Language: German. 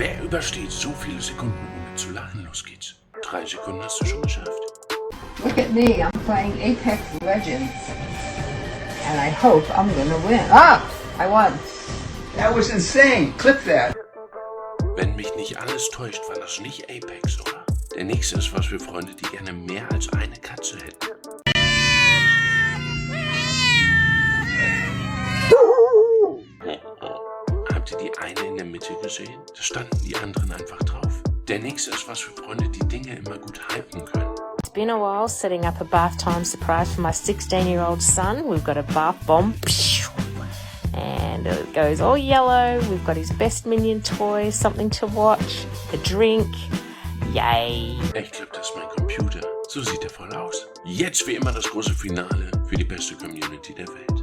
Wer übersteht so viele Sekunden ohne zu lachen? Los geht's. 3 Sekunden hast du schon geschafft. Look at me, I'm playing Apex Legends. And I hope I'm gonna win. Ah! I won. That was insane. Clip that. Wenn mich nicht alles täuscht, war das nicht Apex, oder? Der nächste ist was für Freunde, die gerne mehr als eine Katze hätten. Habt ihr die eine in der Mitte gesehen? Da standen die anderen einfach drauf. Der nächste ist was für Freunde, die Dinge immer gut hypen können. It's been a while setting up a bath time surprise for my 16-year-old son. We've got a bath bomb. And it goes all yellow. We've got his best Minion toy, something to watch, a drink. Yay! Ich glaube, das ist mein Computer. So sieht er voll aus. Jetzt wie immer das große Finale für die beste Community der Welt.